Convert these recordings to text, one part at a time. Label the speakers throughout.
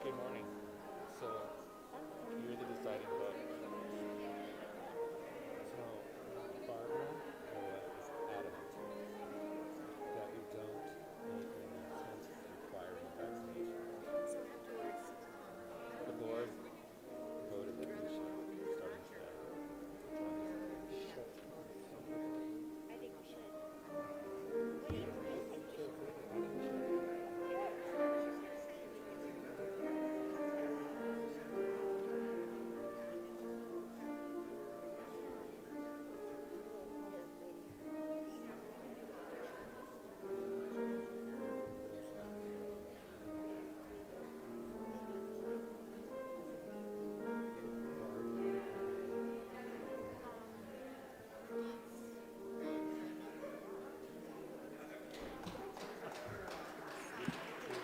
Speaker 1: Good morning. So, you're the deciding vote. So, Barbara is adamant that we don't make an announcement requiring vaccination. The board voted that we should, starting today.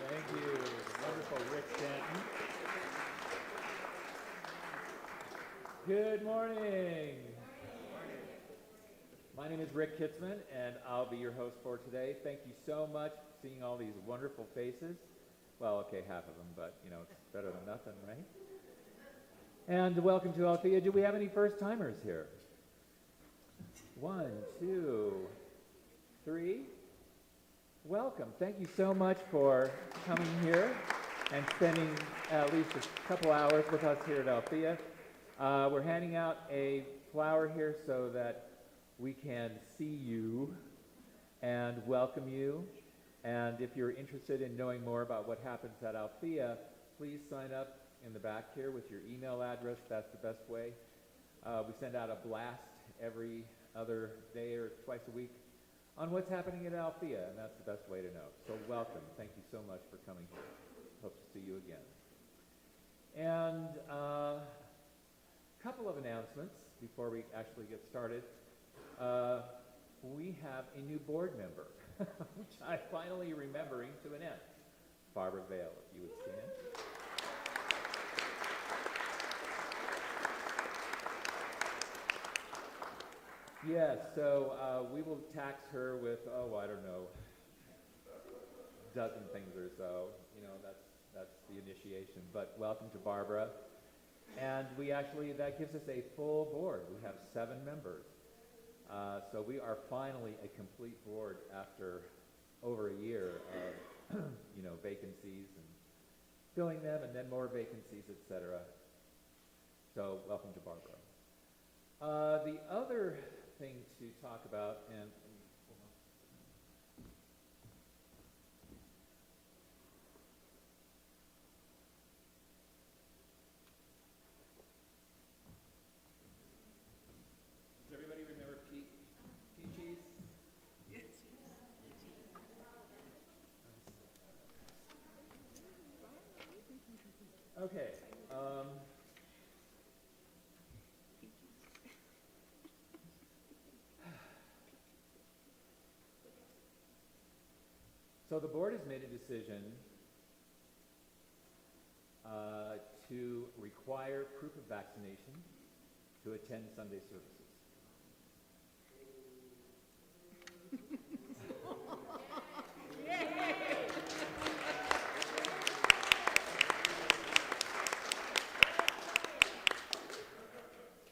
Speaker 2: Thank you. Wonderful, Rick Stanton. Good morning. My name is Rick Kitzman, and I'll be your host for today. Thank you so much for seeing all these wonderful faces. Well, okay, half of them, but, you know, it's better than nothing, right? And welcome to Althea. Do we have any first-timers here? 1, 2, 3. Welcome. Thank you so much for coming here and spending at least a couple hours with us here at Althea. We're handing out a flower here so that we can see you and welcome you. And if you're interested in knowing more about what happens at Althea, please sign up in the back here with your email address. That's the best way. We send out a blast every other day or twice a week on what's happening at Althea, and that's the best way to know. So welcome. Thank you so much for coming here. Hope to see you again. And a couple of announcements before we actually get started. We have a new board member, which I'm finally remembering to an end. Barbara Vale, if you would stand. Yes, so we will tax her with, I don't know, a dozen things or so. You know, that's the initiation. But welcome to Barbara. And that gives us a full board. We have 7 members. So we are finally a complete board after over a year of, vacancies and filling them, and then more vacancies, etc. So welcome to Barbara. The other thing to talk about, and does everybody remember Peaches? Okay. So the board has made a decision to require proof of vaccination to attend Sunday services.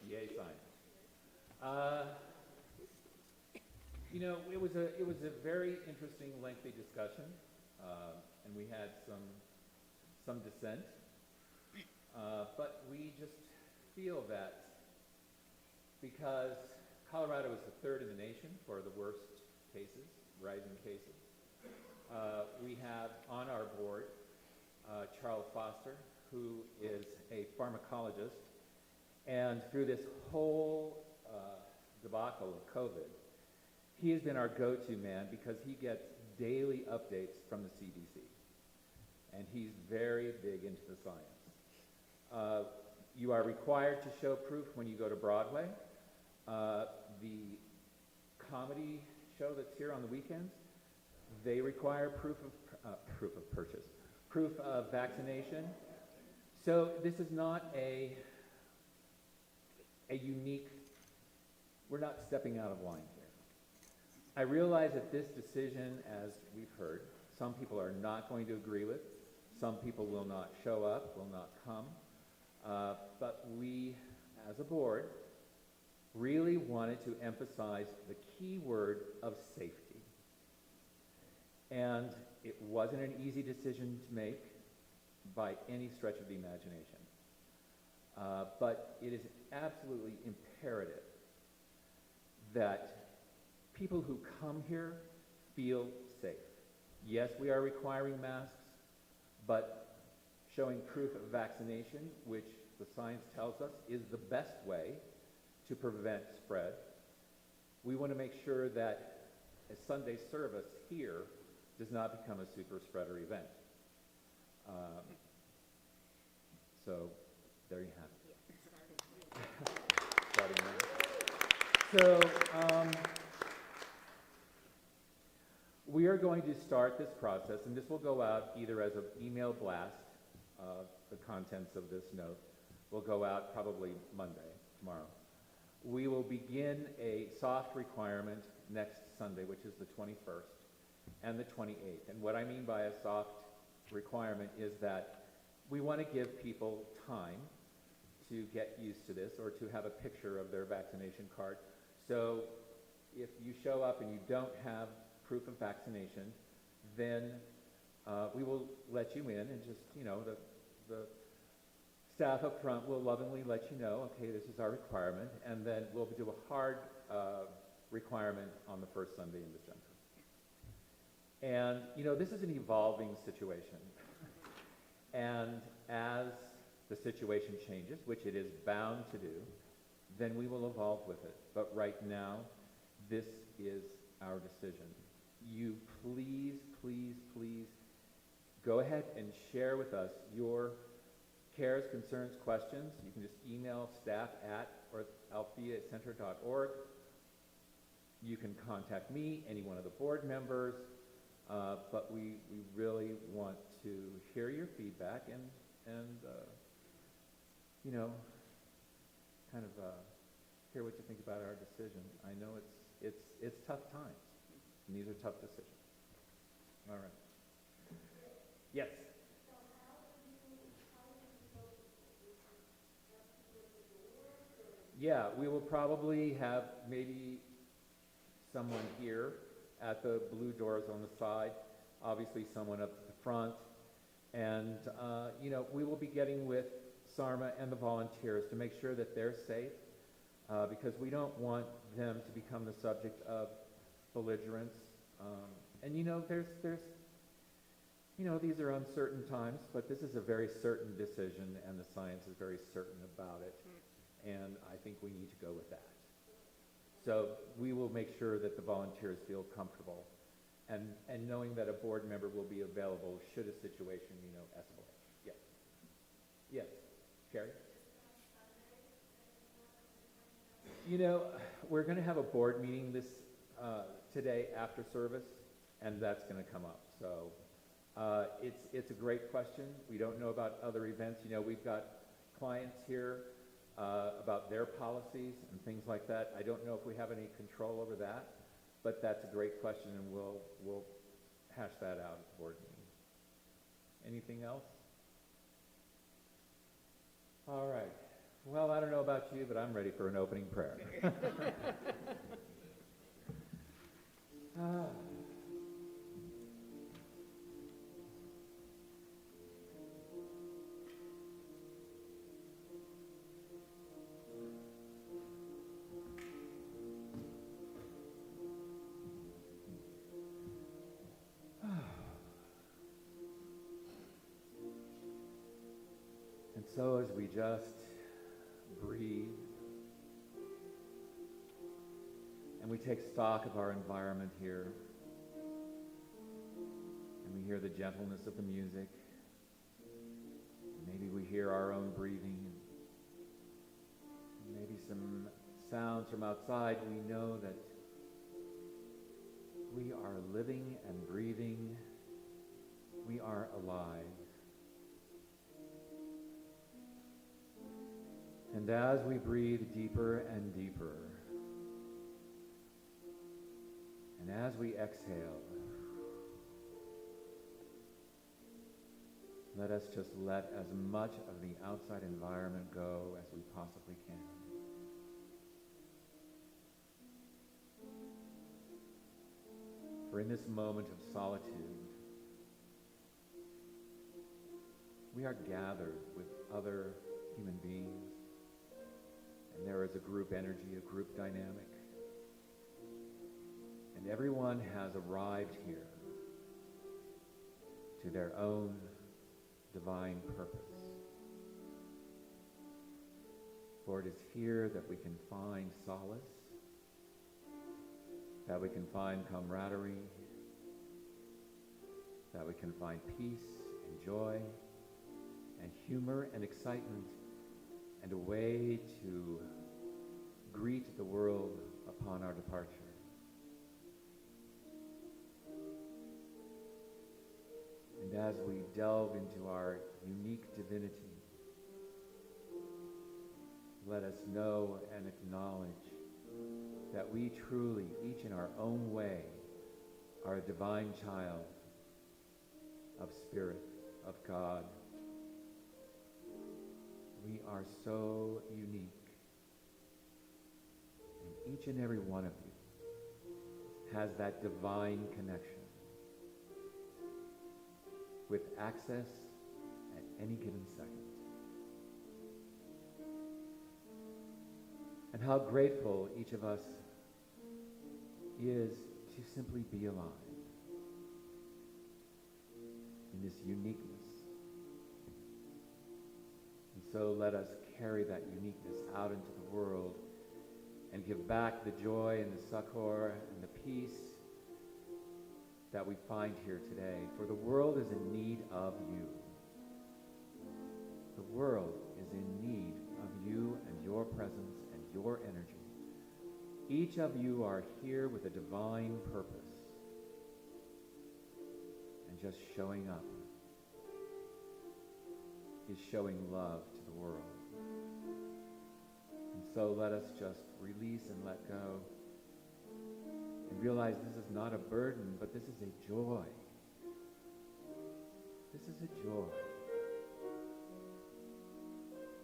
Speaker 2: Yay, science. You know, it was a very interesting, lengthy discussion, and we had some dissent. But we just feel that because Colorado is the third in the nation for the worst cases, rising cases, we have on our board Charles Foster, who is a pharmacologist, and through this whole debacle of COVID, he has been our go-to man because he gets daily updates from the CDC, and he's very big into the science. You are required to show proof when you go to Broadway. The comedy show that's here on the weekends, they require proof of vaccination. So this is not a unique, we're not stepping out of line here. I realize that this decision, as we've heard, some people are not going to agree with. Some people will not show up, will not come. But we, as a board, really wanted to emphasize the key word of safety. And it wasn't an easy decision to make by any stretch of the imagination. But it is absolutely imperative that people who come here feel safe. Yes, we are requiring masks, but showing proof of vaccination, which the science tells us is the best way to prevent spread. We want to make sure that a Sunday service here does not become a super spreader event. So there you have it. Starting right. So we are going to start this process, and this will go out either as an email blast, the contents of this note will go out probably Monday, tomorrow. We will begin a soft requirement next Sunday, which is the 21st, and the 28th. And what I mean by a soft requirement is that we want to give people time to get used to this or to have a picture of their vaccination card. So if you show up and you don't have proof of vaccination, then we will let you in, and just, you know, the staff up front will lovingly let you know, okay, this is our requirement, and then we'll do a hard requirement on the first Sunday in December. And, you know, this is an evolving situation. And as the situation changes, which it is bound to do, then we will evolve with it. But right now, this is our decision. You please, please, please go ahead and share with us your cares, concerns, questions. You can just email staff at altheacenter.org. You can contact me, any one of the board members, but we really want to hear your feedback and you know, kind of hear what you think about our decision. I know it's tough times, and these are tough decisions. All right. Yes. Yeah, we will probably have maybe someone here at the blue doors on the side, obviously someone up at the front, and you know, we will be getting with SARMA and the volunteers to make sure that they're safe, because we don't want them to become the subject of belligerence. And you know, there's you know, these are uncertain times, but this is a very certain decision, and the science is very certain about it, and I think we need to go with that. So we will make sure that the volunteers feel comfortable, and knowing that a board member will be available should a situation, you know, escalate. Yes. Yes. Carrie? You know, we're going to have a board meeting this today after service, and that's going to come up. So It's a great question. We don't know about other events. You know, we've got clients here about their policies and things like that. I don't know if we have any control over that, but that's a great question, and we'll hash that out at the board meeting. Anything else? All right. Well, I don't know about you, but I'm ready for an opening prayer. And so as we just breathe and we take stock of our environment here, and we hear the gentleness of the music, maybe we hear our own breathing, maybe some sounds from outside, we know that we are living and breathing, we are alive. And as we breathe deeper and deeper, and as we exhale, let us just let as much of the outside environment go as we possibly can. For in this moment of solitude, we are gathered with other human beings. And there is a group energy, a group dynamic. And everyone has arrived here to their own divine purpose. For it is here that we can find solace, that we can find camaraderie, that we can find peace and joy and humor and excitement, and a way to greet the world upon our departure. And as we delve into our unique divinity, let us know and acknowledge that we truly, each in our own way, are a divine child of Spirit, of God. We are so unique. And each and every one of you has that divine connection with access at any given second. And how grateful each of us is to simply be alive in this uniqueness. And so let us carry that uniqueness out into the world and give back the joy and the succor and the peace that we find here today. For the world is in need of you. The world is in need of you and your presence and your energy. Each of you are here with a divine purpose. And just showing up is showing love to the world. And so let us just release and let go and realize this is not a burden, but this is a joy. This is a joy.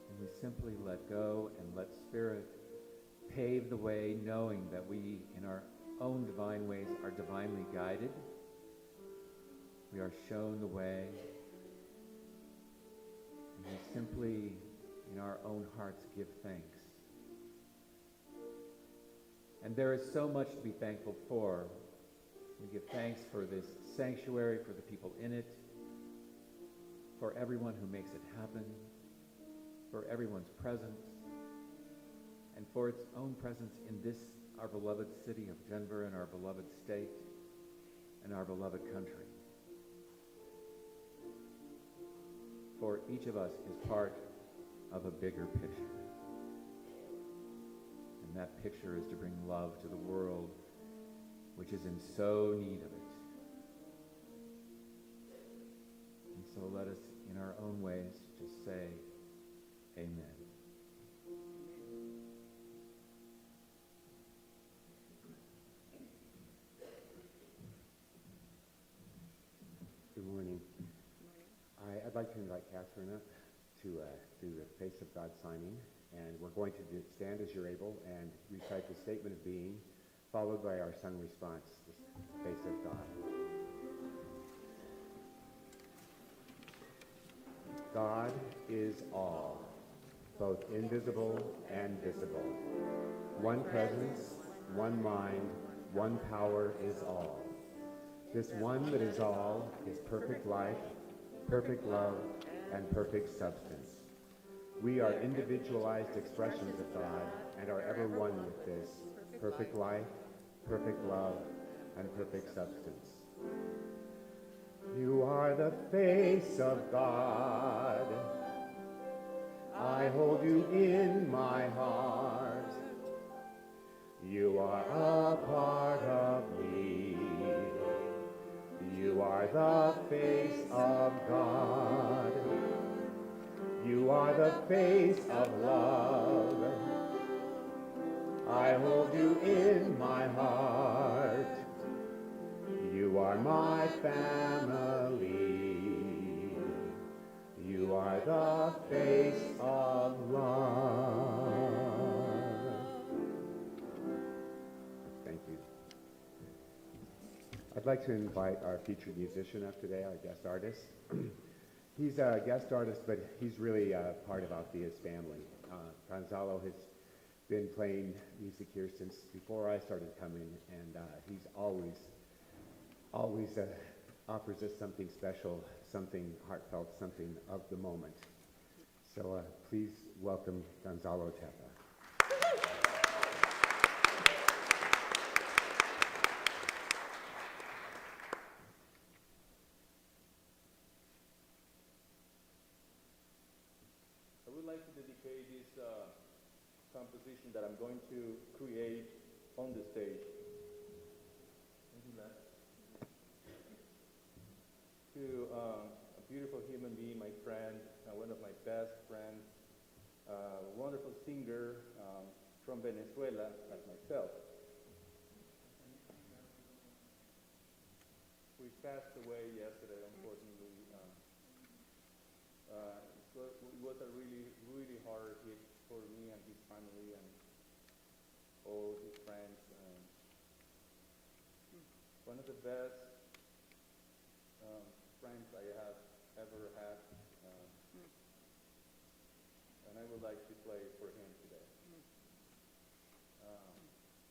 Speaker 2: And we simply let go and let Spirit pave the way, knowing that we, in our own divine ways, are divinely guided. We are shown the way. And we simply, in our own hearts, give thanks. And there is so much to be thankful for. We give thanks for this sanctuary, for the people in it, for everyone who makes it happen, for everyone's presence, and for its own presence in this, our beloved city of Denver, and our beloved state, and our beloved country. For each of us is part of a bigger picture. And that picture is to bring love to the world, which is in so need of it. So let us, in our own ways, just say, Amen.
Speaker 3: Good morning. I'd like to invite Catherine up to do the Face of God signing, and we're going to stand as you're able and recite the statement of being, followed by our sung response, the Face of God. God is all, both invisible and visible. One presence, one mind, one power is all. This one that is all is perfect life, perfect love, and perfect substance. We are individualized expressions of God and are ever one with this perfect life, perfect love, and perfect substance. You are the face of God. I hold you in my heart. You are a part of me. You are the face of God. You are the face of love. I hold you in my heart. You are my family. You are the face of love. Thank you. I'd like to invite our featured musician up today, our guest artist. He's a guest artist, but he's really part of Althea's family. Gonzalo has been playing music here since before I started coming, and he's always offers us something special, something heartfelt, something of the moment. So please welcome Gonzalo Tepa.
Speaker 1: I would like to dedicate this composition that I'm going to create on the stage. To a beautiful human being, my friend, one of my best friends, a wonderful singer from Venezuela, like myself. We passed away yesterday, unfortunately. It was a really, really hard hit for me and his family and all his friends. One of the best friends I have ever had, and I would like to play for him today.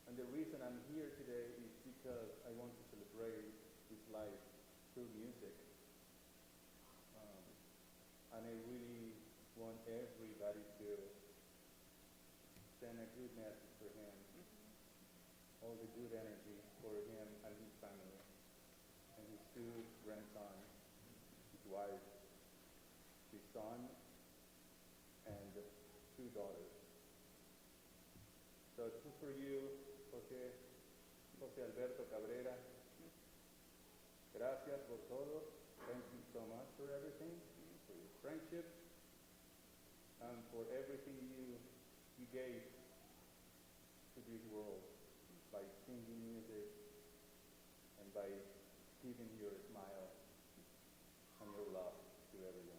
Speaker 1: And the reason I'm here today is because I want to celebrate his life through music. And I really want everybody to send a good message for him, all the good energy for him and his family, and his two grandsons, his wife, his son, and two daughters. So this is for you, Jose Alberto Cabrera. Gracias por todo. Thank you so much for everything, for your friendship, and for everything you gave to this world by singing music and by giving your smile and your love to everyone.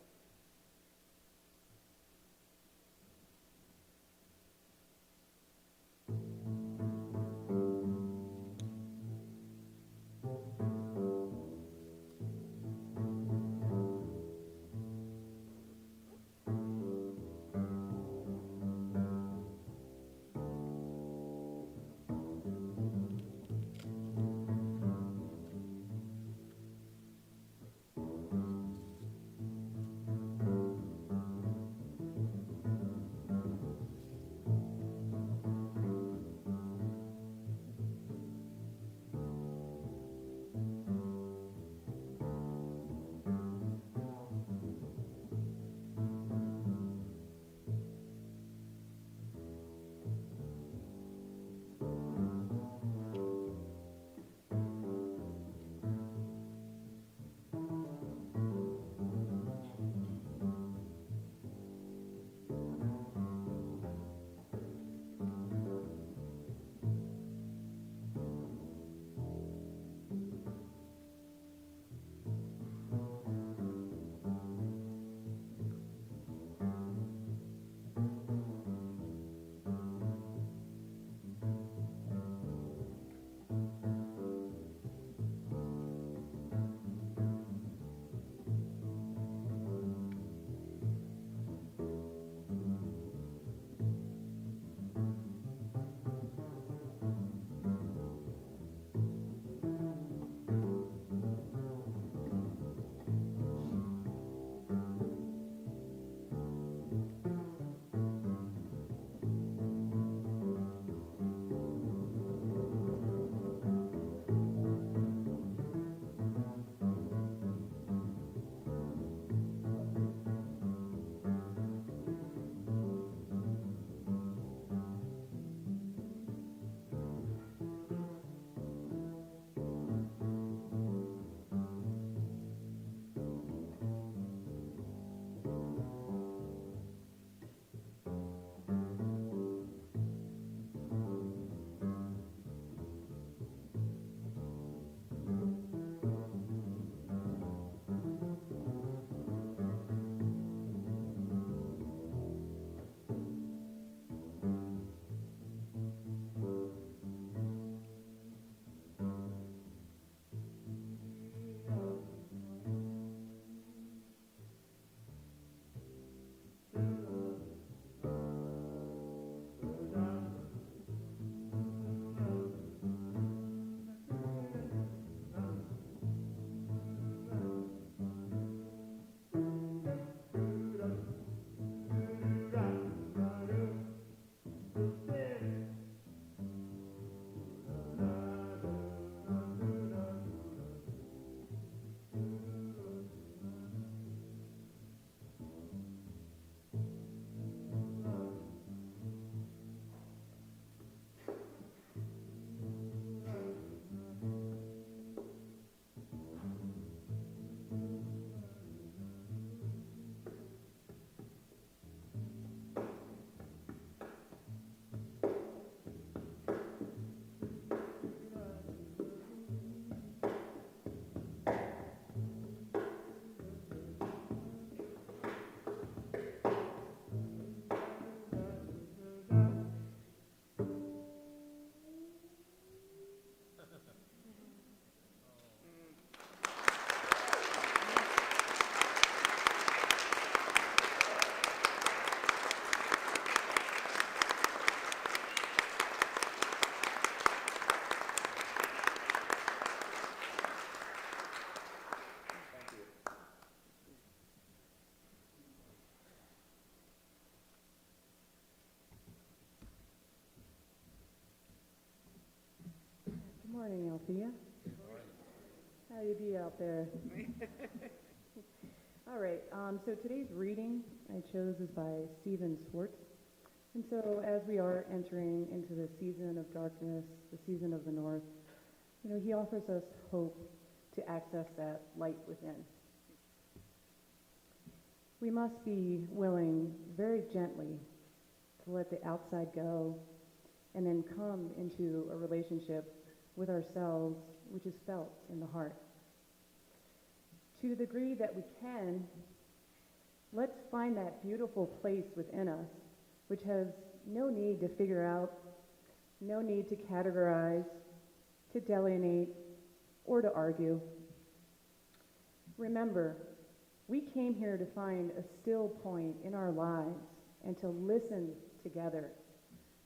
Speaker 4: Morning, Althea. How you be out there? All right, so today's reading I chose is by Stephen Swartz. And so as we are entering into the season of darkness, the season of the north, he offers us hope to access that light within. We must be willing very gently to let the outside go and then come into a relationship with ourselves, which is felt in the heart. To the degree that we can, let's find that beautiful place within us, which has no need to figure out, no need to categorize, to delineate, or to argue. Remember, we came here to find a still point in our lives and to listen together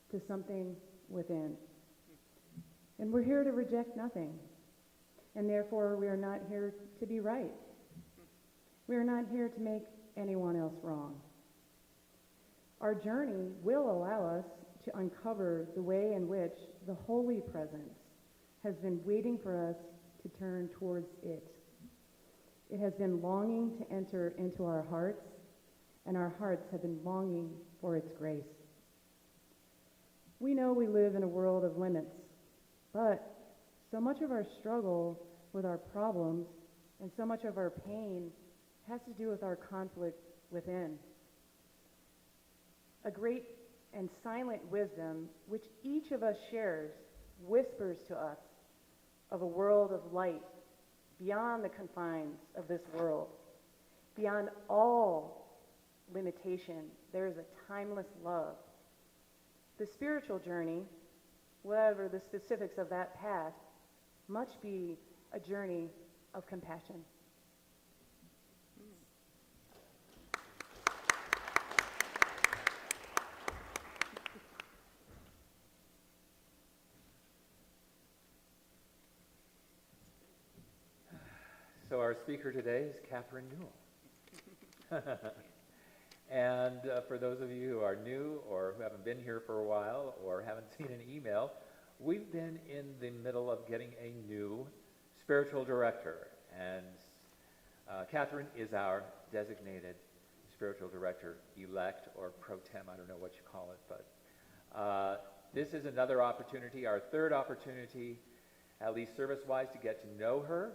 Speaker 4: to something within. And we're here to reject nothing. And therefore, we are not here to be right. We are not here to make anyone else wrong. Our journey will allow us to uncover the way in which the Holy Presence has been waiting for us to turn towards it. It has been longing to enter into our hearts, and our hearts have been longing for its grace. We know we live in a world of limits, but so much of our struggle with our problems and so much of our pain has to do with our conflict within. A great and silent wisdom, which each of us shares, whispers to us of a world of light beyond the confines of this world. Beyond all limitation, there is a timeless love. The spiritual journey, whatever the specifics of that path, must be a journey of compassion.
Speaker 2: So our speaker today is Catherine Newell. And for those of you who are new or who haven't been here for a while or haven't seen an email, we've been in the middle of getting a new spiritual director. And Catherine is our designated spiritual director elect or pro tem, I don't know what you call it, but this is another opportunity, our third opportunity, at least service-wise, to get to know her.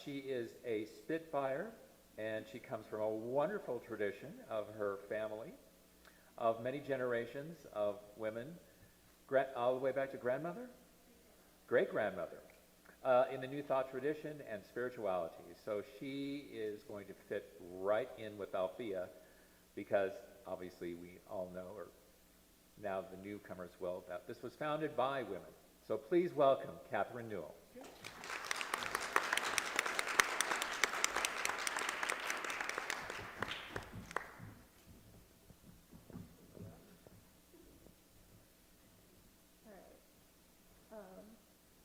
Speaker 2: She is a Spitfire, and she comes from a wonderful tradition of her family, of many generations of women, all the way back to grandmother, great-grandmother, in the New Thought tradition and spirituality. So she is going to fit right in with Althea, because obviously we all know, or now the newcomers will, that this was founded by women. So please welcome Catherine Newell.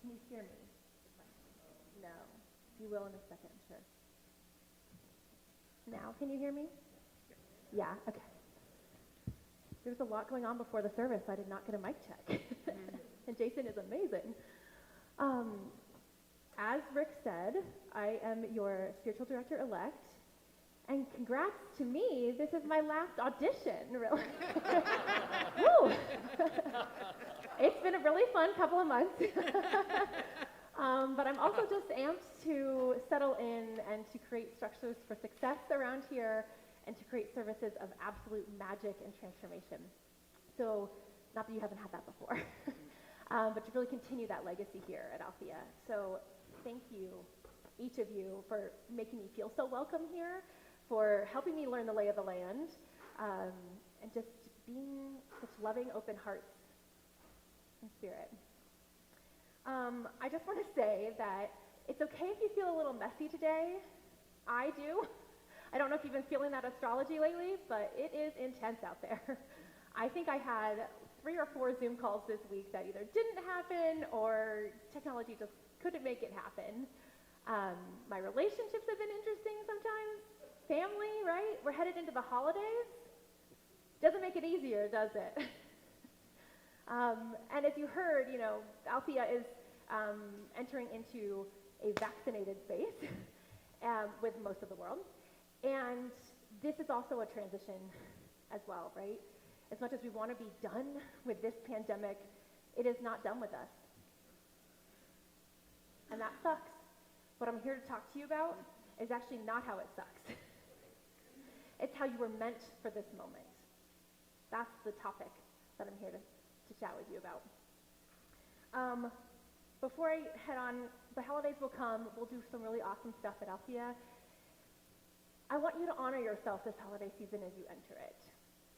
Speaker 5: Can you hear me? No. You will in a second, I'm sure. Now, can you hear me? Yeah, okay. There's a lot going on before the service. I did not get a mic check. And Jason is amazing. As Rick said, I am your spiritual director-elect. And congrats to me, this is my last audition, really. Woo! It's been a really fun couple of months. But I'm also just amped to settle in and to create structures for success around here and to create services of absolute magic and transformation. So, not that you haven't had that before, but to really continue that legacy here at Althea. So, thank you, each of you, for making me feel so welcome here, for helping me learn the lay of the land, and just being such loving, open hearts in spirit. I just want to say that it's okay if you feel a little messy today. I do. I don't know if you've been feeling that astrology lately, but it is intense out there. I think I had 3 or 4 Zoom calls this week that either didn't happen or technology just couldn't make it happen. My relationships have been interesting sometimes. Family, right? We're headed into the holidays. Doesn't make it easier, does it? And as you heard, Althea is entering into a vaccinated phase with most of the world. And this is also a transition as well, right? As much as we want to be done with this pandemic, it is not done with us. And that sucks. What I'm here to talk to you about is actually not how it sucks. It's how you were meant for this moment. That's the topic that I'm here to chat with you about. Before I head on, the holidays will come. We'll do some really awesome stuff at Althea. I want you to honor yourself this holiday season as you enter it.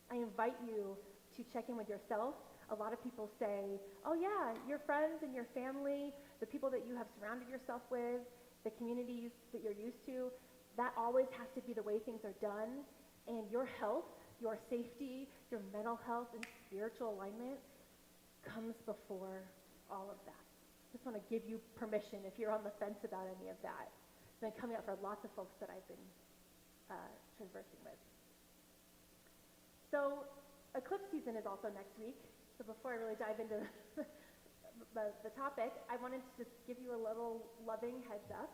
Speaker 5: I invite you to check in with yourself. A lot of people say, oh yeah, your friends and your family, the people that you have surrounded yourself with, the communities that you're used to, that always has to be the way things are done. And your health, your safety, your mental health and spiritual alignment comes before all of that. Just want to give you permission if you're on the fence about any of that. It's been coming up for lots of folks that I've been conversing with. So eclipse season is also next week. So before I really dive into the topic, I wanted to just give you a little loving heads up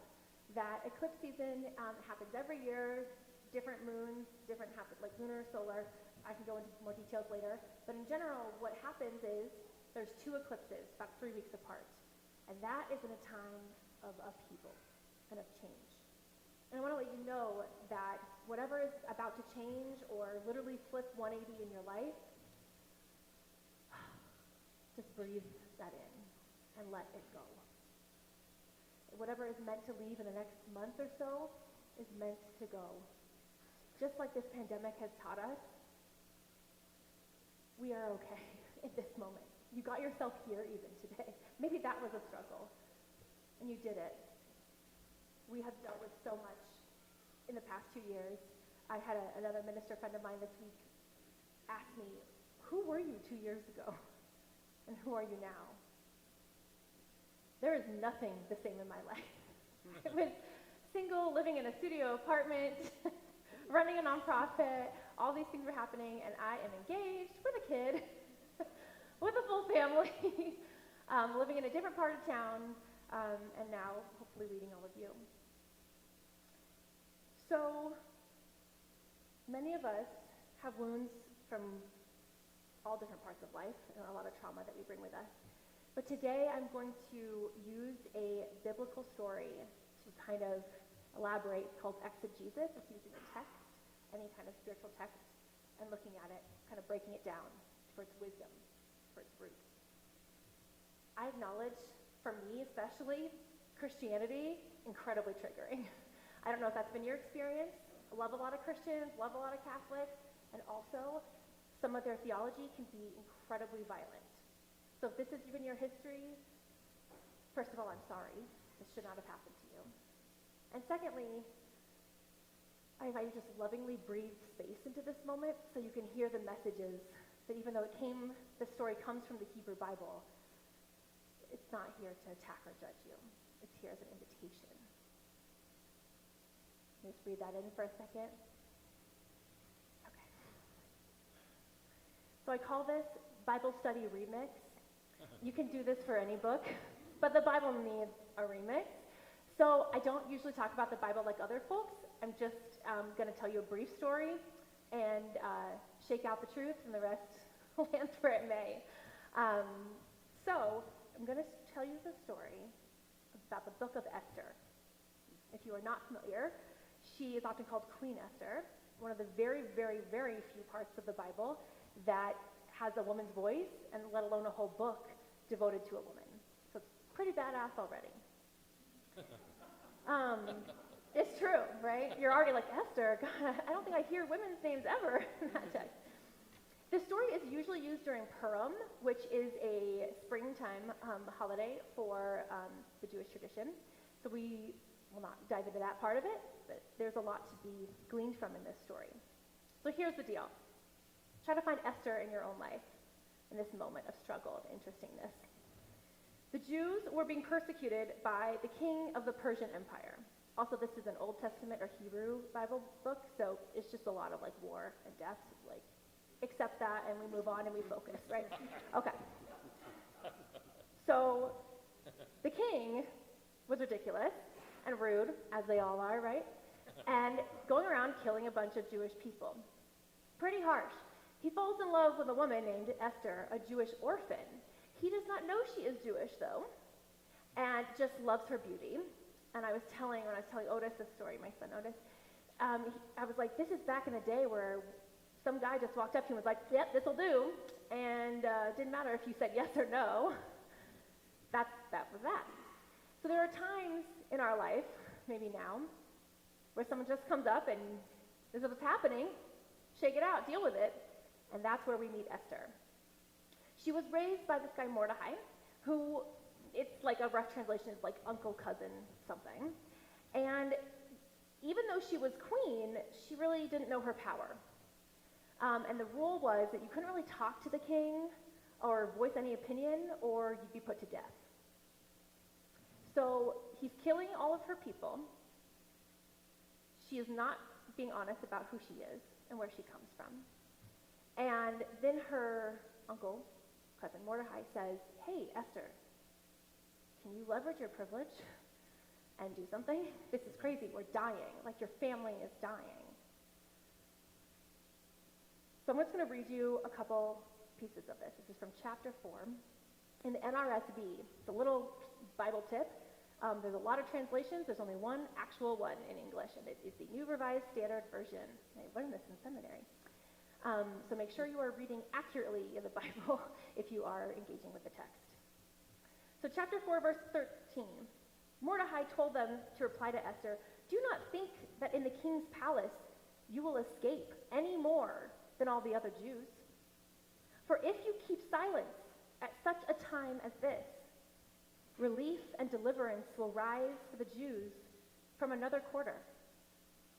Speaker 5: that eclipse season happens every year, different moons, different happen, like lunar, solar. I can go into more details later. But in general, what happens is there's 2 eclipses about 3 weeks apart. And that is in a time of upheaval and of change. And I want to let you know that whatever is about to change or literally flip 180 in your life, just breathe that in and let it go. Whatever is meant to leave in the next month or so is meant to go. Just like this pandemic has taught us, we are okay in this moment. You got yourself here even today. Maybe that was a struggle, and you did it. We have dealt with so much in the past 2 years. I had another minister friend of mine this week ask me, who were you 2 years ago? And who are you now? There is nothing the same in my life. I was single, living in a studio apartment, running a nonprofit, all these things were happening, and I am engaged with a kid, with a full family, living in a different part of town, and now hopefully leading all of you. So many of us have wounds from all different parts of life and a lot of trauma that we bring with us. But today I'm going to use a biblical story to kind of elaborate. It's called exegesis. It's using a text, any kind of spiritual text, and looking at it, kind of breaking it down for its wisdom, for its roots. I acknowledge, for me especially, Christianity, incredibly triggering. I don't know if that's been your experience. I love a lot of Christians, love a lot of Catholics, and also some of their theology can be incredibly violent. So if this has been your history, first of all, I'm sorry. This should not have happened to you. And secondly, I invite you to just lovingly breathe space into this moment so you can hear the messages that even though the story comes from the Hebrew Bible, it's not here to attack or judge you. It's here as an invitation. Just breathe that in for a second. Okay. So I call this Bible Study Remix. You can do this for any book, but the Bible needs a remix. So I don't usually talk about the Bible like other folks. I'm just going to tell you a brief story and shake out the truth, and the rest lands where it may. So I'm going to tell you the story about the book of Esther. If you are not familiar, she is often called Queen Esther, one of the very, very, very few parts of the Bible that has a woman's voice, and let alone a whole book devoted to a woman. So it's pretty badass already. It's true, right? You're already like, Esther, God, I don't think I hear women's names ever in that text. The story is usually used during Purim, which is a springtime holiday for the Jewish tradition. So we will not dive into that part of it, but there's a lot to be gleaned from in this story. So here's the deal. Try to find Esther in your own life in this moment of struggle, of interestingness. The Jews were being persecuted by the king of the Persian Empire. Also, this is an Old Testament or Hebrew Bible book, so it's just a lot of like war and death. Like, accept that and we move on and we focus, right? Okay. So the king was ridiculous and rude, as they all are, right? And going around killing a bunch of Jewish people. Pretty harsh. He falls in love with a woman named Esther, a Jewish orphan. He does not know she is Jewish, though, and just loves her beauty. And when I was telling Otis this story, my son Otis, I was like, this is back in the day where some guy just walked up to him and was like, yep, this'll do. And it didn't matter if you said yes or no. That was that. So there are times in our life, maybe now, where someone just comes up and this is what's happening. Shake it out, deal with it. And that's where we meet Esther. She was raised by this guy Mordecai, who, it's like a rough translation, is like uncle, cousin, something. And even though she was queen, she really didn't know her power. And the rule was that you couldn't really talk to the king or voice any opinion, or you'd be put to death. So he's killing all of her people. She is not being honest about who she is and where she comes from. And then her uncle, cousin Mordecai, says, hey, Esther, can you leverage your privilege and do something? This is crazy. We're dying. Like, your family is dying. So I'm just going to read you a couple pieces of this. This is from chapter 4 in the NRSV. It's a little Bible tip. There's a lot of translations. There's only one actual one in English, and it is the New Revised Standard Version. I learned this in seminary. So make sure you are reading accurately in the Bible if you are engaging with the text. So chapter 4, verse 13. Mordecai told them to reply to Esther, do not think that in the king's palace you will escape any more than all the other Jews. For if you keep silence at such a time as this, relief and deliverance will rise for the Jews from another quarter.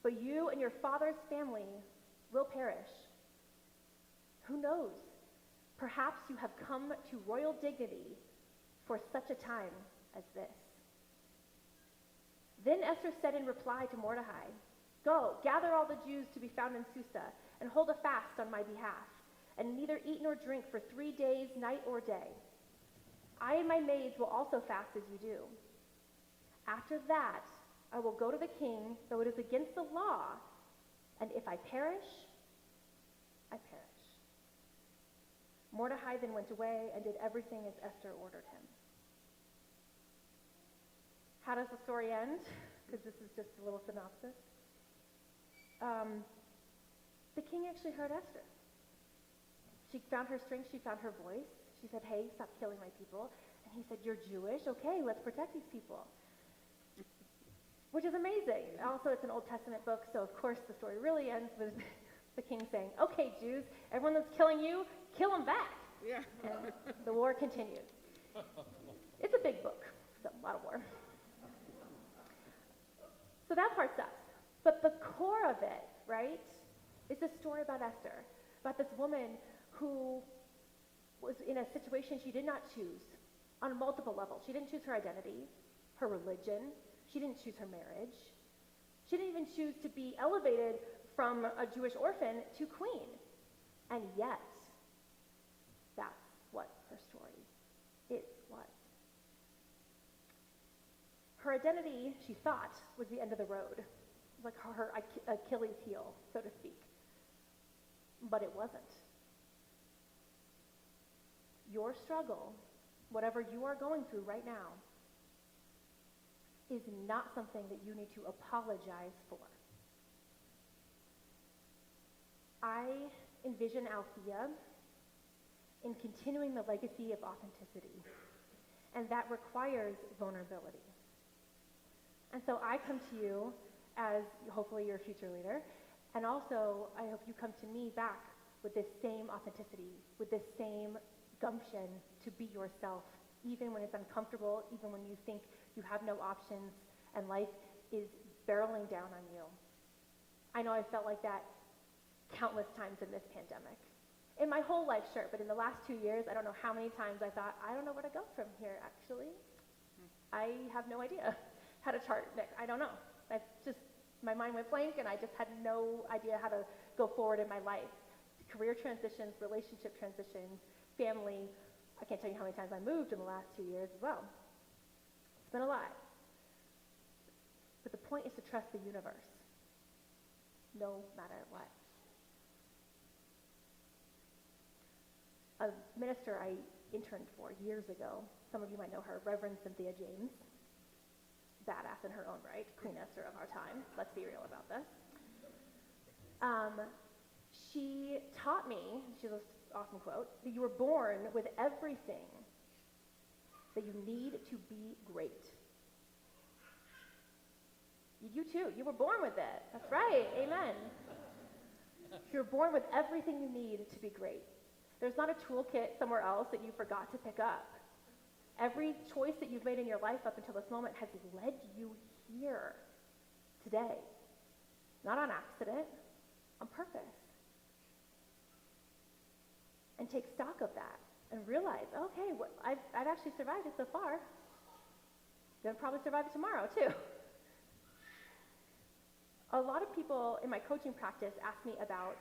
Speaker 5: But you and your father's family will perish. Who knows? Perhaps you have come to royal dignity for such a time as this. Then Esther said in reply to Mordecai, go, gather all the Jews to be found in Susa, and hold a fast on my behalf, and neither eat nor drink for 3 days, night or day. I and my maids will also fast as you do. After that, I will go to the king, though it is against the law, and if I perish, I perish. Mordecai then went away and did everything as Esther ordered him. How does the story end? Because this is just a little synopsis. The king actually heard Esther. She found her strength, she found her voice. She said, hey, stop killing my people. And he said, you're Jewish? Okay, let's protect these people. Which is amazing. Also, it's an Old Testament book, so of course the story really ends with the king saying, okay, Jews, everyone that's killing you, kill them back.
Speaker 6: Yeah.
Speaker 5: And the war continued. It's a big book, so a lot of war. So that part sucks. But the core of it, right, is a story about Esther, about this woman who was in a situation she did not choose on multiple levels. She didn't choose her identity, her religion. She didn't choose her marriage. She didn't even choose to be elevated from a Jewish orphan to queen. And yet, that's what her story was. Her identity, she thought, was the end of the road, like her Achilles heel, so to speak. But it wasn't. Your struggle, whatever you are going through right now, is not something that you need to apologize for. I envision Althea in continuing the legacy of authenticity, and that requires vulnerability. And so I come to you as hopefully your future leader, and also I hope you come to me back with this same authenticity, with this same gumption to be yourself, even when it's uncomfortable, even when you think you have no options and life is barreling down on you. I know I felt like that countless times in this pandemic. In my whole life, sure, but in the last 2 years, I don't know how many times I thought, I don't know where to go from here, actually. I have no idea how to chart next. I don't know. My mind went blank, and I just had no idea how to go forward in my life. Career transitions, relationship transitions, family. I can't tell you how many times I moved in the last 2 years as well. It's been a lot. But the point is to trust the universe, no matter what. A minister I interned for years ago, some of you might know her, Reverend Cynthia James, badass in her own right, Queen Esther of our time. Let's be real about this. She taught me, she has this awesome quote, that you were born with everything that you need to be great. You too, you were born with it. That's right, amen. You're born with everything you need to be great. There's not a toolkit somewhere else that you forgot to pick up. Every choice that you've made in your life up until this moment has led you here today. Not on accident, on purpose. And take stock of that and realize, okay, I've actually survived it so far. Gonna probably survive it tomorrow too. A lot of people in my coaching practice ask me about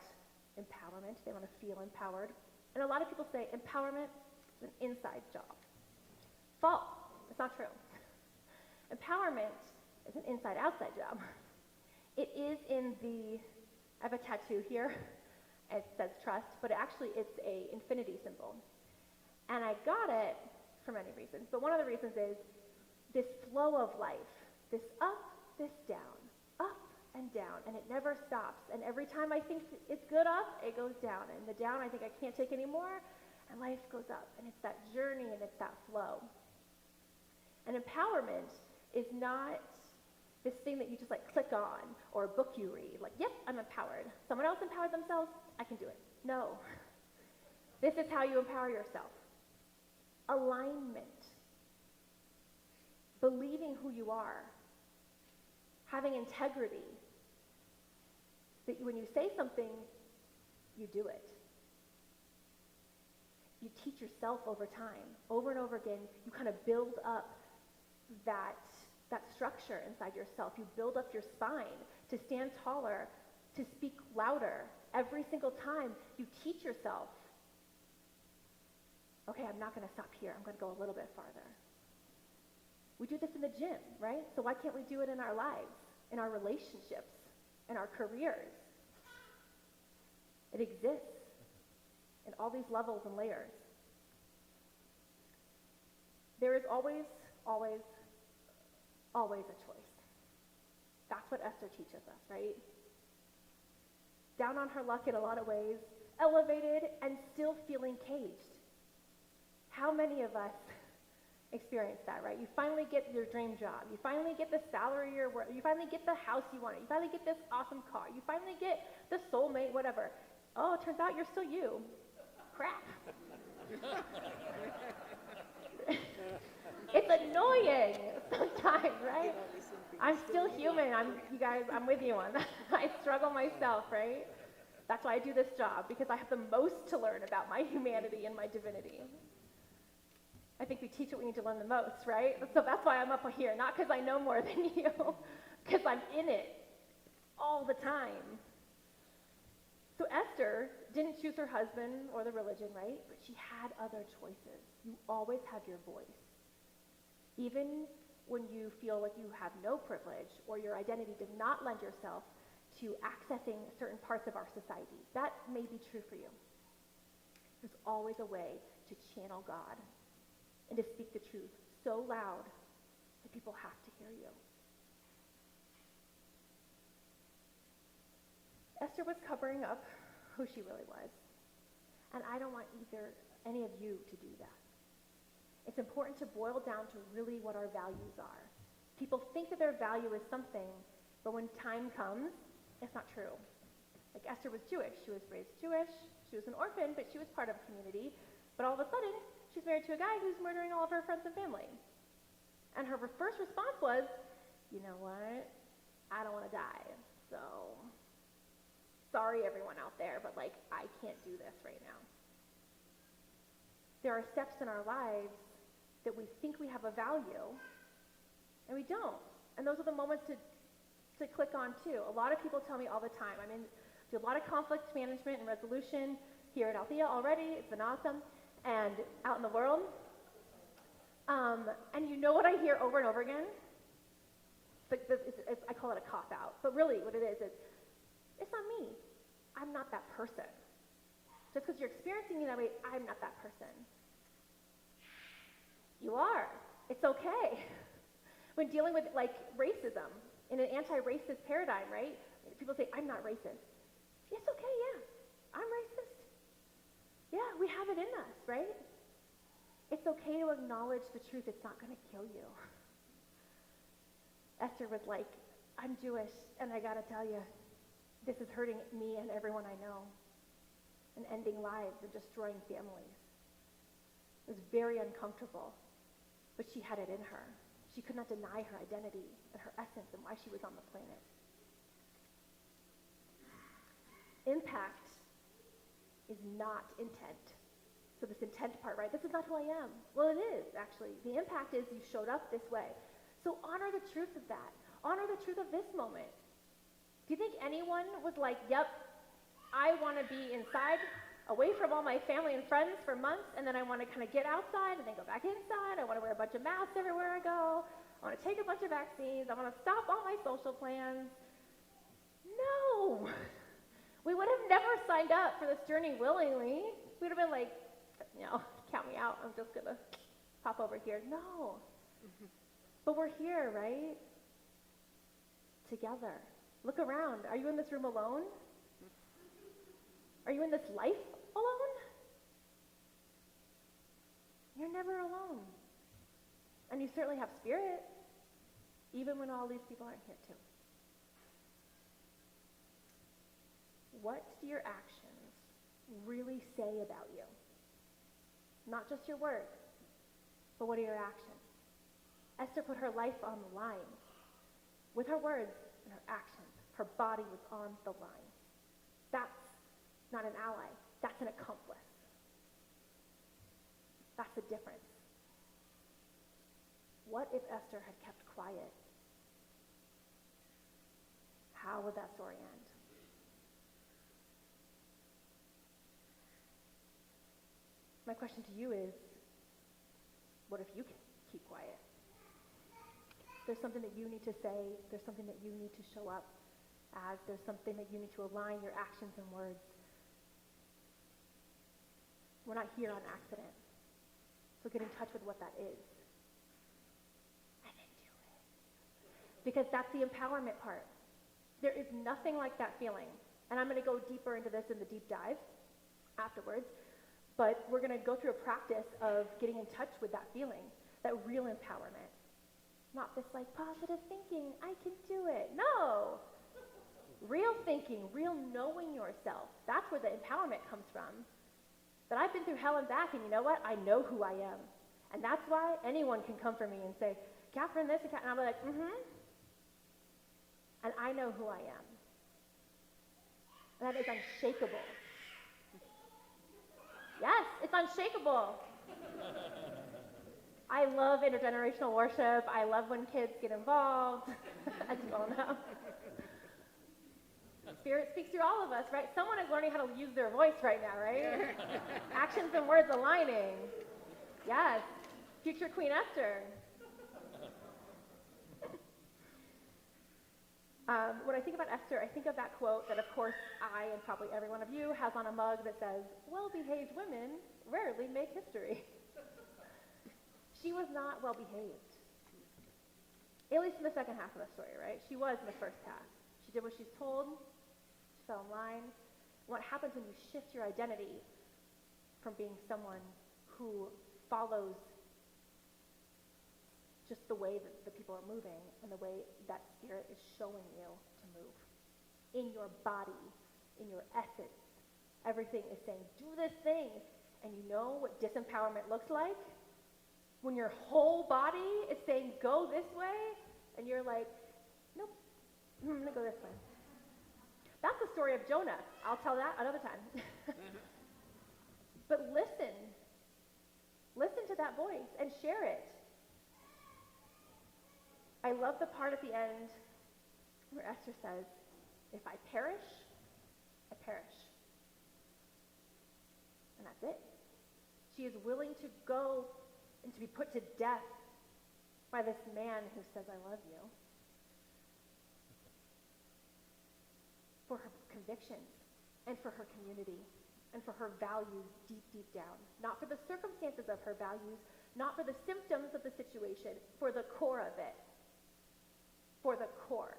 Speaker 5: empowerment. They want to feel empowered. And a lot of people say empowerment is an inside job. False. It's not true. Empowerment is an inside-outside job. It is in the, I have a tattoo here. It says trust, but actually it's a infinity symbol. And I got it for many reasons, but one of the reasons is this flow of life, this up, this down, up and down, and it never stops. And every time I think it's good up, it goes down. And the down, I think I can't take anymore, and life goes up. And it's that journey and it's that flow. And empowerment is not this thing that you just like click on or a book you read. Like, yep, I'm empowered. Someone else empowered themselves, I can do it. No. This is how you empower yourself. Alignment. Believing who you are. Having integrity. That when you say something, you do it. You teach yourself over time. Over and over again, you kind of build up that structure inside yourself. You build up your spine to stand taller, to speak louder. Every single time you teach yourself, okay, I'm not going to stop here. I'm going to go a little bit farther. We do this in the gym, right? So why can't we do it in our lives, in our relationships, in our careers? It exists in all these levels and layers. There is always, always, always a choice. That's what Esther teaches us, right? Down on her luck in a lot of ways, elevated and still feeling caged. How many of us experience that, right? You finally get your dream job. You finally get the salary you finally get the house you wanted. You finally get this awesome car. You finally get the soulmate, whatever. Oh, it turns out you're still you. Crap. It's annoying sometimes, right? I'm still human. You guys, I'm with you on that. I struggle myself, right? That's why I do this job, because I have the most to learn about my humanity and my divinity. I think we teach what we need to learn the most, right? So that's why I'm up here, not because I know more than you, because I'm in it all the time. So Esther didn't choose her husband or the religion, right? But she had other choices. You always have your voice. Even when you feel like you have no privilege or your identity does not lend yourself to accessing certain parts of our society. That may be true for you. There's always a way to channel God and to speak the truth so loud that people have to hear you. Esther was covering up who she really was. And I don't want any of you to do that. It's important to boil down to really what our values are. People think that their value is something, but when time comes, it's not true. Like Esther was Jewish. She was raised Jewish. She was an orphan, but she was part of a community. But all of a sudden, she's married to a guy who's murdering all of her friends and family. And her first response was, you know what? I don't want to die. So, sorry everyone out there, but like, I can't do this right now. There are steps in our lives that we think we have a value, and we don't. And those are the moments to click on too. A lot of people tell me all the time, do a lot of conflict management and resolution here at Althea already. It's been awesome. And out in the world, And you know what I hear over and over again? I call it a cop-out. But really what it is, it's not me. I'm not that person. Just because you're experiencing me that way, I'm not that person. You are. It's okay. When dealing with like racism, in an anti-racist paradigm, right? People say, I'm not racist. It's okay, yeah. I'm racist. Yeah, we have it in us, right? It's okay to acknowledge the truth. It's not going to kill you. Esther was like, I'm Jewish, and I got to tell you, this is hurting me and everyone I know, and ending lives and destroying families. It was very uncomfortable, but she had it in her. She could not deny her identity and her essence and why she was on the planet. Impact is not intent. So this intent part, right? This is not who I am. Well, it is, actually. The impact is you showed up this way. So honor the truth of that. Honor the truth of this moment. Do you think anyone was like, yep, I want to be inside, away from all my family and friends for months, and then I want to kind of get outside and then go back inside. I want to wear a bunch of masks everywhere I go. I want to take a bunch of vaccines. I want to stop all my social plans. No. We would have never signed up for this journey willingly. We would have been like, count me out. I'm just going to pop over here. No. But we're here, right? Together. Look around. Are you in this room alone? Are you in this life alone? You're never alone. And you certainly have spirit, even when all these people aren't here too. What do your actions really say about you? Not just your words, but what are your actions? Esther put her life on the line. With her words and her actions, her body was on the line. That's not an ally. That's an accomplice. That's the difference. What if Esther had kept quiet? How would that story end? My question to you is, what if you keep quiet? There's something that you need to say. There's something that you need to show up as. There's something that you need to align your actions and words. We're not here on accident. So get in touch with what that is. And then do it. Because that's the empowerment part. There is nothing like that feeling. And I'm going to go deeper into this in the deep dive afterwards. But we're going to go through a practice of getting in touch with that feeling, that real empowerment. Not this like positive thinking, I can do it. No. Real thinking, real knowing yourself. That's where the empowerment comes from. But I've been through hell and back, and you know what? I know who I am. And that's why anyone can come for me and say, Catherine this, and I'll be like, And I know who I am. And that is unshakable. Yes, it's unshakable. I love intergenerational worship. I love when kids get involved, as you all know. Spirit speaks through all of us, right? Someone is learning how to use their voice right now, right? Actions and words aligning. Yes. Future Queen Esther. When I think about Esther, I think of that quote that, of course, I and probably every one of you has on a mug that says, well-behaved women rarely make history. She was not well-behaved. At least in the second half of the story, right? She was in the first half. She did what she's told. She fell in line. What happens when you shift your identity from being someone who follows just the way that the people are moving and the way that spirit is showing you to move. In your body, in your essence, everything is saying, do this thing. And you know what disempowerment looks like? When your whole body is saying, go this way, and you're like, nope, I'm going to go this way. That's the story of Jonah. I'll tell that another time. But listen. Listen to that voice and share it. I love the part at the end where Esther says, if I perish, I perish. And that's it. She is willing to go and to be put to death by this man who says, I love you, for her convictions and for her community and for her values deep, deep down. Not for the circumstances of her values, not for the symptoms of the situation, for the core of it. For the core.